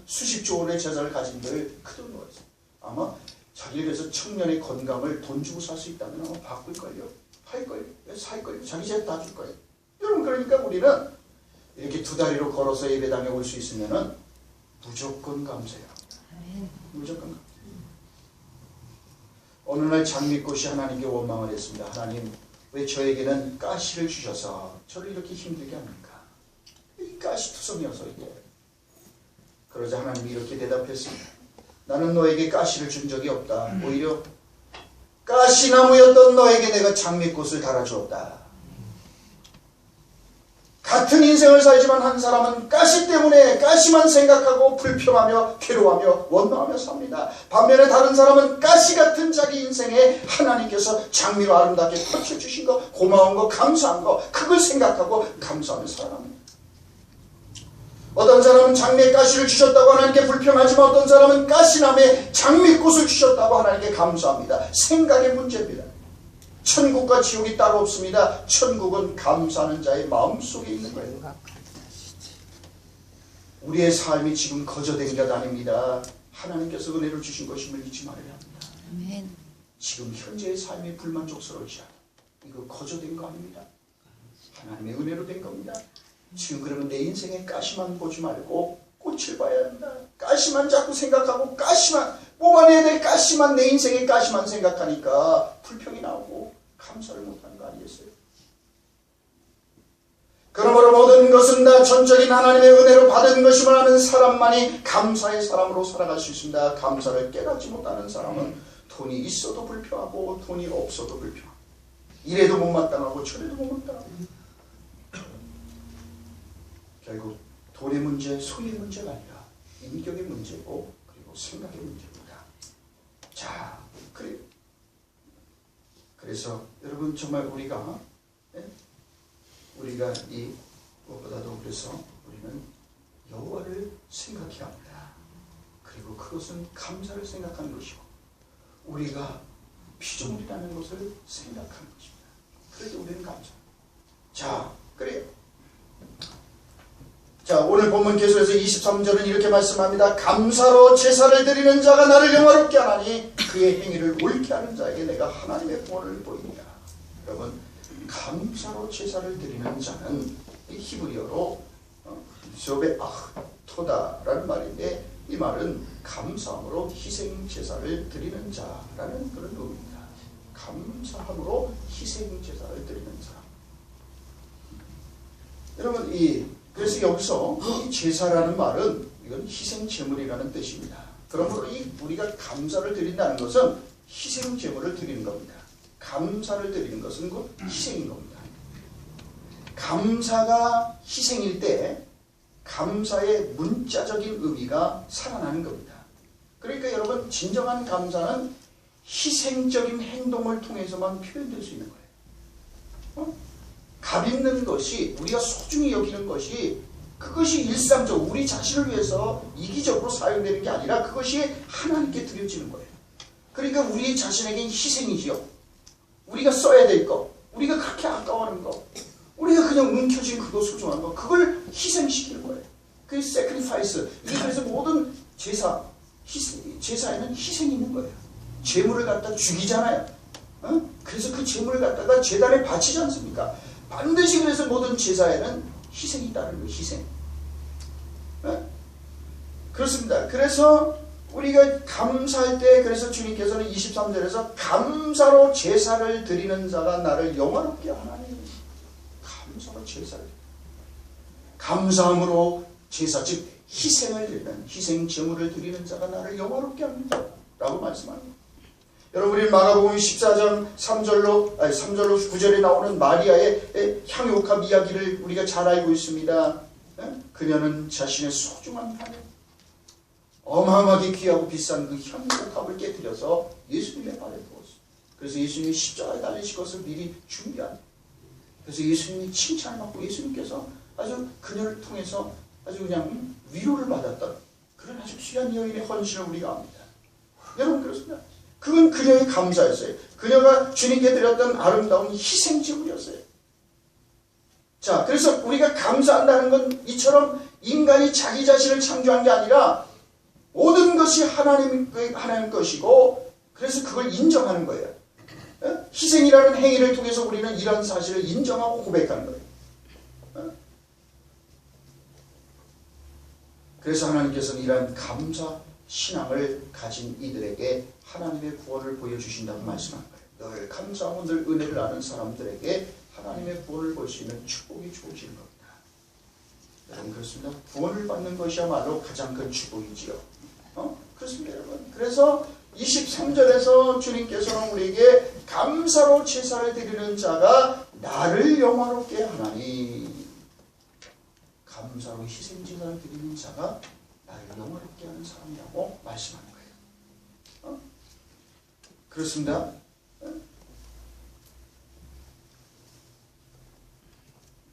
수십조 원의 재산을 가진들 그 돈이 어디 있어요? 아마 자기에게서 청년의 건강을 돈 주고 살 수 있다면 아마 바꿀걸요. 팔걸요. 살걸요. 자기 재산 다 줄 거예요. 여러분 그러니까 우리는 이렇게 두 다리로 걸어서 예배당에 올 수 있으면은 무조건 감사해야 합니다. 무조건 감사해요. 어느 날 장미꽃이 하나님께 원망을 했습니다. 하나님 왜 저에게는 가시를 주셔서 저를 이렇게 힘들게 합니까? 이 가시투성이어서 이게. 그러자 하나님이 이렇게 대답했습니다. 나는 너에게 가시를 준 적이 없다. 오히려 가시나무였던 너에게 내가 장미꽃을 달아주었다. 같은 인생을 살지만 한 사람은 가시 때문에 가시만 생각하고 불평하며 괴로워하며 원망하며 삽니다. 반면에 다른 사람은 가시 같은 자기 인생에 하나님께서 장미로 아름답게 펼쳐주신 거, 고마운 거, 감사한 거, 그걸 생각하고 감사하며 살아갑니다. 어떤 사람은 장미에 가시를 주셨다고 하나님께 불평하지만 어떤 사람은 가시나무에 장미꽃을 주셨다고 하나님께 감사합니다. 생각의 문제입니다. 천국과 지옥이 따로 없습니다. 천국은 감사하는 자의 마음속에 있는 거예요. 우리의 삶이 지금 거저된 것 아닙니다. 하나님께서 은혜를 주신 것임을 잊지 말아야 합니다. 아멘. 지금 현재의 삶이 불만족스러우시 않아. 이거 거저된 거 아닙니다. 하나님의 은혜로 된 겁니다. 지금 그러면 내 인생에 가시만 보지 말고 꽃을 봐야 한다. 가시만 자꾸 생각하고 가시만 뽑아내야 될 가시만 내 인생에 가시만 생각하니까 불평이 나오고 감사를 못하는 거 아니겠어요? 그러므로 모든 것은 다 전적인 하나님의 은혜로 받은 것임을 아는 사람만이 감사의 사람으로 살아갈 수 있습니다. 감사를 깨닫지 못하는 사람은 돈이 있어도 불평하고 돈이 없어도 불평하고 이래도 못마땅하고 저래도 못마땅하고 결국 돈의 문제, 소유의 문제가 아니라 인격의 문제고 그리고 생각의 문제입니다. 자, 그래서 여러분 정말 우리가 이 무엇보다도 그래서 우리는 여호와를 생각해야 합니다. 그리고 그것은 감사를 생각하는 것이고 우리가 피조물이라는 것을 생각하는 것입니다. 그래서 우리는 감사. 자, 그래요. 자, 오늘 본문 계속해서 23절은 이렇게 말씀합니다. 감사로 제사를 드리는 자가 나를 영화롭게 하나니 그의 행위를 옳게 하는 자에게 내가 하나님의 구원을 보이니라. 여러분, 감사로 제사를 드리는 자는 이 히브리어로 쇼베 토다라는 말인데 이 말은 감사함으로 희생 제사를 드리는 자라는 그런 의미입니다. 감사함으로 희생 제사를 드리는 자. 여러분, 그래서 여기서 이 제사라는 말은 이건 희생 제물이라는 뜻입니다. 그러므로 우리가 감사를 드린다는 것은 희생 제물을 드리는 겁니다. 감사를 드리는 것은 그 희생인 겁니다. 감사가 희생일 때 감사의 문자적인 의미가 살아나는 겁니다. 그러니까 여러분 진정한 감사는 희생적인 행동을 통해서만 표현될 수 있는 거예요. 값 있는 것이 우리가 소중히 여기는 것이 그것이 일상적으로 우리 자신을 위해서 이기적으로 사용되는 게 아니라 그것이 하나님께 드려지는 거예요. 그러니까 우리 자신에겐 희생이지요. 우리가 써야 될 것, 우리가 그렇게 아까워하는 것, 우리가 그냥 움켜쥔 그거 소중한 것, 그걸 희생시키는 거예요. 그게 sacrifice. 그래서 모든 제사에는 희생이 있는 거예요. 제물을 갖다 죽이잖아요. 그래서 그 제물을 갖다가 제단에 바치지 않습니까? 반드시 그래서 모든 제사에는 희생이 있다는 거예요. 희생. 그렇습니다. 그래서 우리가 감사할 때 그래서 주님께서는 23절에서 감사로 제사를 드리는 자가 나를 영화롭게 하나니 감사로 제사를 감사함으로 제사 즉 희생을 드리는 희생 제물을 드리는 자가 나를 영화롭게 합니다. 라고 말씀합니다. 여러분 우리 마가복음 14장 3절로 9절에 나오는 마리아의 향유옥합 이야기를 우리가 잘 알고 있습니다. 그녀는 자신의 소중한 하늘 어마어마하게 귀하고 비싼 그 향유옥합을 깨뜨려서 예수님의 발에 부었어요. 그래서 예수님이 십자가에 달리실 것을 미리 준비한. 그래서 예수님이 칭찬을 받고 예수님께서 아주 그녀를 통해서 아주 그냥 위로를 받았던 그런 아주 귀한 여인의 헌신을 우리가 압니다. 여러분 그렇습니다. 그건 그녀의 감사였어요. 그녀가 주님께 드렸던 아름다운 희생제물이었어요. 자, 그래서 우리가 감사한다는 건 이처럼 인간이 자기 자신을 창조한 게 아니라 모든 것이 하나님 것이고 그래서 그걸 인정하는 거예요. 희생이라는 행위를 통해서 우리는 이런 사실을 인정하고 고백하는 거예요. 그래서 하나님께서는 이러한 감사 신앙을 가진 이들에게 하나님의 구원을 보여주신다고 말씀한 거예요. 늘 감사하고 늘 은혜를 아는 사람들에게 하나님의 구원을 볼 수 있는 축복이 주어지는 겁니다. 여러분 그렇습니다. 구원을 받는 것이야말로 가장 큰 축복이지요. 그렇습니다 여러분. 그래서 23절에서 주님께서는 우리에게 감사로 제사를 드리는 자가 나를 영화롭게 하나니 감사로 희생제사를 드리는 자가 나를 영화롭게 하는 사람이라고 말씀하는 거예요. 그렇습니다.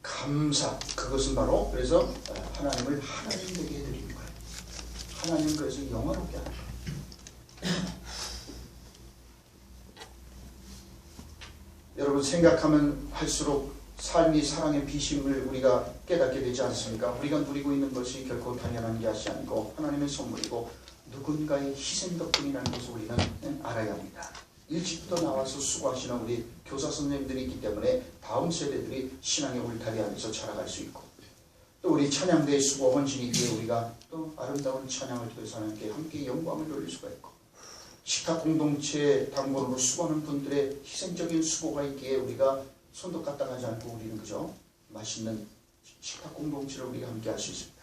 감사 그것은 바로 그래서 하나님을 하나님 되게 해드리는 거예요. 하나님 그래서 영화롭게 하는 거예요. 여러분 생각하면 할수록 삶이 사랑의 비심을 우리가 깨닫게 되지 않습니까? 우리가 누리고 있는 것이 결코 당연한 것이 아니고 하나님의 선물이고 누군가의 희생 덕분이라는 것을 우리는 알아야 합니다. 일찍부터 나와서 수고하시는 우리 교사 선생님들이 있기 때문에 다음 세대들이 신앙의 울타리 안에서 자라갈 수 있고, 또 우리 찬양대의 수고 헌신이 뒤에 우리가 또 아름다운 찬양을 통해서 하나님께 함께 영광을 돌릴 수가 있고, 식탁 공동체 당번으로 수고하는 분들의 희생적인 수고가 있기에 우리가 손도 까딱하지 않고 우리는 그저 맛있는 식탁 공동체를 우리가 함께 할 수 있습니다.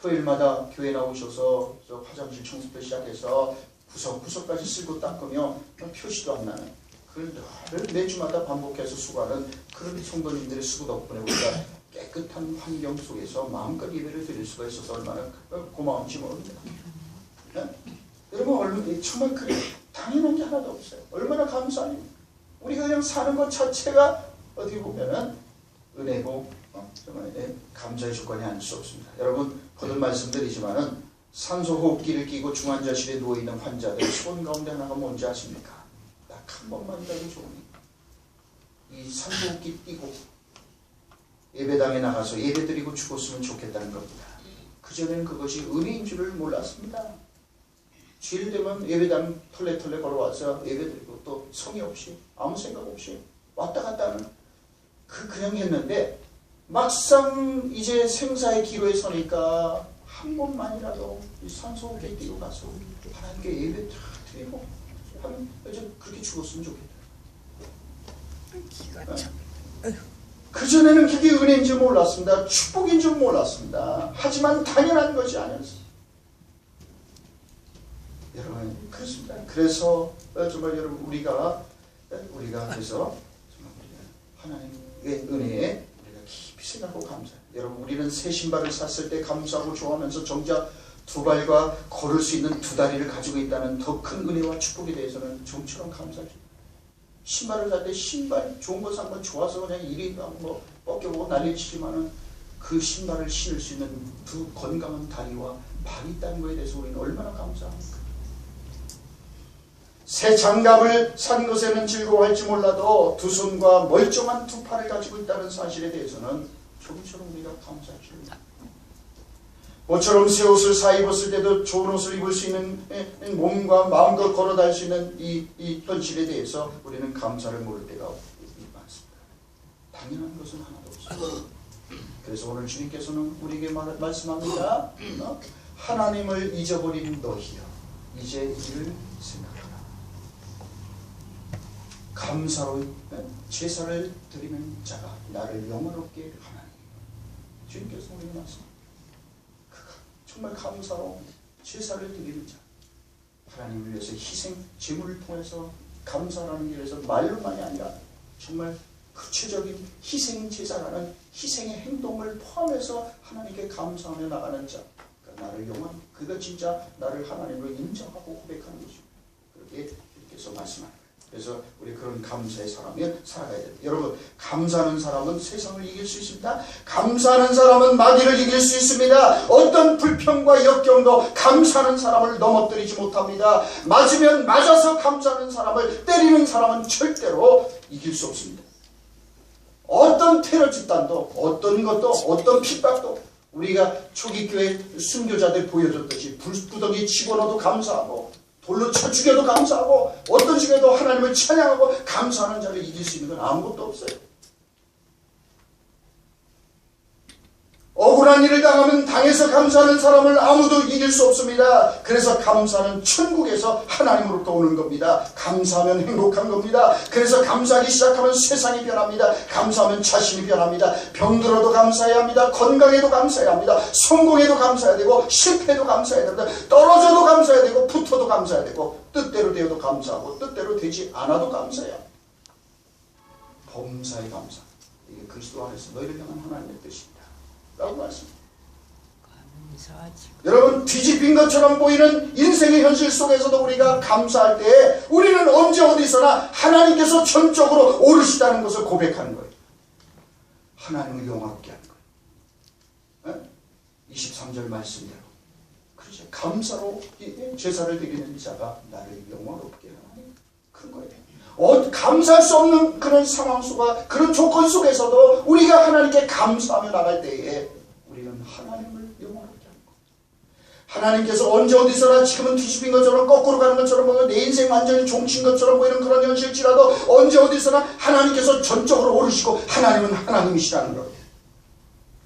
토요일마다 교회 나오셔서 화장실 청소부터 시작해서 구석구석까지 쓸고 닦으며 표시도 안 나는, 그걸 늘 매주마다 반복해서 수고하는 그런 성도님들의 수고 덕분에 우리가 깨끗한 환경 속에서 마음껏 예배를 드릴 수가 있어서 얼마나 고마운지 모릅니다. 네? 여러분, 정말 그게 당연한 게 하나도 없어요. 얼마나 감사해요. 우리가 그냥 사는 것 자체가 어떻게 보면은 은혜고 정말 감사의 조건이 아닐 수 없습니다. 여러분, 거듭 말씀드리지만은 산소호흡기를 끼고 중환자실에 누워있는 환자들 수건 가운데 하나가 뭔지 아십니까? 딱 한 번만이라도 좋으니 이 산소호흡기 끼고 예배당에 나가서 예배드리고 죽었으면 좋겠다는 겁니다. 그전에는 그것이 은혜인 줄을 몰랐습니다. 주일 되면 예배당 털레털레 걸어와서 예배드리고 또 성의 없이 아무 생각 없이 왔다 갔다 하는 그냥 했는데, 막상 이제 생사의 기로에 서니까 한 번만이라도 산소호흡기 끼고 가서 하나님께 예배 드리고 하면 그렇게 죽었으면 좋겠다. 그전에는 그게 은혜인 줄 몰랐습니다. 축복인 줄 몰랐습니다. 하지만 당연한 것이 아니었습니다. 여러분, 그렇습니다. 그래서 정말 여러분 우리가 그래서 정말 하나님의 은혜에 우리가 깊이 생각하고 감사해요. 여러분, 우리는 새 신발을 샀을 때 감사하고 좋아하면서 정작 두 발과 걸을 수 있는 두 다리를 가지고 있다는 더 큰 은혜와 축복에 대해서는 좀처럼 감사합니다. 신발을 살 때 신발 좋은 거 산 건 좋아서 그냥 이리 뭐 뻗겨보고 난리치지만은 그 신발을 신을 수 있는 두 건강한 다리와 발이 있다는 것에 대해서 우리는 얼마나 감사합니까? 새 장갑을 산 것에는 즐거워할지 몰라도 두 손과 멀쩡한 두 팔을 가지고 있다는 사실에 대해서는 조금처럼 우리가 감사할 줄 압니다. 모처럼 새 옷을 사 입었을 때도 좋은 옷을 입을 수 있는 몸과 마음껏 걸어다닐 수 있는 이 현실에 대해서 우리는 감사를 모를 때가 많습니다. 당연한 것은 하나도 없습니다. 그래서 오늘 주님께서는 우리에게 말씀합니다. 하나님을 잊어버린 너희여, 이제 이를 생각하라. 감사로 제사를 드리는 자가 나를 영원롭게 하나니. 주님께서 우리에게 말씀합니다. 정말 감사로 제사를 드리는 자, 하나님을 위해서 희생, 제물을 통해서 감사라는 길에서 말로만이 아니라 정말 구체적인 희생 제사라는 희생의 행동을 포함해서 하나님께 감사하며 나가는 자, 그러니까 나를 영원, 그가 진짜 나를 하나님으로 인정하고 고백하는 것입니다. 그렇게 주님께서 말씀합니다. 그래서 우리 그런 감사의 사람이 살아가야 됩니다. 여러분, 감사하는 사람은 세상을 이길 수 있습니다. 감사하는 사람은 마귀를 이길 수 있습니다. 어떤 불평과 역경도 감사하는 사람을 넘어뜨리지 못합니다. 맞으면 맞아서 감사하는 사람을 때리는 사람은 절대로 이길 수 없습니다. 어떤 테러 집단도, 어떤 것도, 어떤 핍박도 우리가 초기 교회 순교자들 보여줬듯이 불구덩이 집어넣어도 감사하고 돌로 쳐 죽여도 감사하고 어떤 식에도 하나님을 찬양하고 감사하는 자를 이길 수 있는 건 아무것도 없어요. 억울한 일을 당하면 당해서 감사하는 사람을 아무도 이길 수 없습니다. 그래서 감사는 천국에서 하나님으로부터 오는 겁니다. 감사하면 행복한 겁니다. 그래서 감사하기 시작하면 세상이 변합니다. 감사하면 자신이 변합니다. 병들어도 감사해야 합니다. 건강에도 감사해야 합니다. 성공에도 감사해야 되고 실패에도 감사해야 됩니다. 떨어져도 감사해야 되고 붙어도 감사해야 되고 뜻대로 되어도 감사하고 뜻대로 되지 않아도 감사해야 합니다. 범사의 감사, 이게 그리스도 안에서 너희를 향한 하나님의 뜻입니다 라고 말씀합니다. 여러분, 뒤집힌 것처럼 보이는 인생의 현실 속에서도 우리가 감사할 때 우리는 언제 어디서나 하나님께서 전적으로 오르시다는 것을 고백하는 거예요. 하나님을 영화롭게 하는 거예요. 23절 말씀대로 그렇죠. 감사로 제사를 드리는 자가 나를 영화롭게 하는 그런 거예요. 감사할 수 없는 그런 상황 속과 그런 조건 속에서도 우리가 하나님께 감사하며 나갈 때에 우리는 하나님을 영원하게 하는 것. 하나님께서 언제 어디서나 지금은 뒤집힌 것처럼 거꾸로 가는 것처럼 뭐 내 인생 완전히 종친 것처럼 보이는 그런 현실일지라도 언제 어디서나 하나님께서 전적으로 오르시고 하나님은 하나님이시라는 것.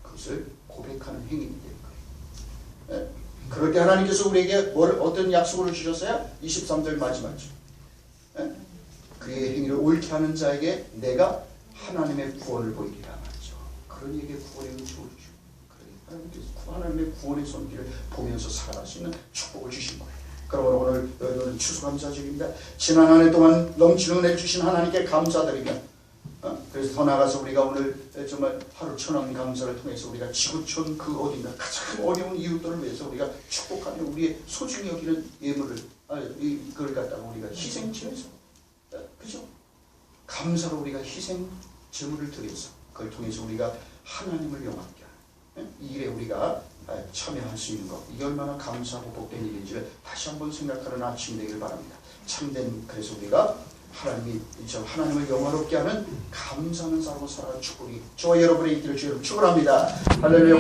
그것을 고백하는 행위가 되는 거예요. 네? 그럴 때 하나님께서 우리에게 어떤 약속을 주셨어요? 23절 마지막 줄. 네? 그의 행위를 옳게 하는 자에게 내가 하나님의 구원을 보이리라 말이죠. 그런 이에게 구원의 은총을 주고 하나님께서 하나님의 구원의 손길을 보면서 살아갈 수 있는 축복을 주신 거예요. 그러므로 오늘 추수감사절입니다. 지난 한 해 동안 넘치는 은혜 주신 하나님께 감사드리며 그래서 더 나아가서 우리가 오늘 정말 하루 천원 감사를 통해서 우리가 지구촌 그 어딘가 가장 어려운 이웃들을 위해서 우리가 축복하며 우리의 소중히 여기는 예물을 그걸 갖다가 우리가 희생 치면서 그죠? 감사로 우리가 희생 제물을 드려서 그걸 통해서 우리가 하나님을 영화롭게 하는 이 일에 우리가 참여할 수 있는 것, 이게 얼마나 감사하고 복된 일인지를 다시 한번 생각하는 아침이 되길 바랍니다. 참된 그래서 우리가 하나님을 영화롭게 하는 감사하는 사람으로 살아가는 축복이 저와 여러분의 있기를 주여 축원합니다. 할렐루야.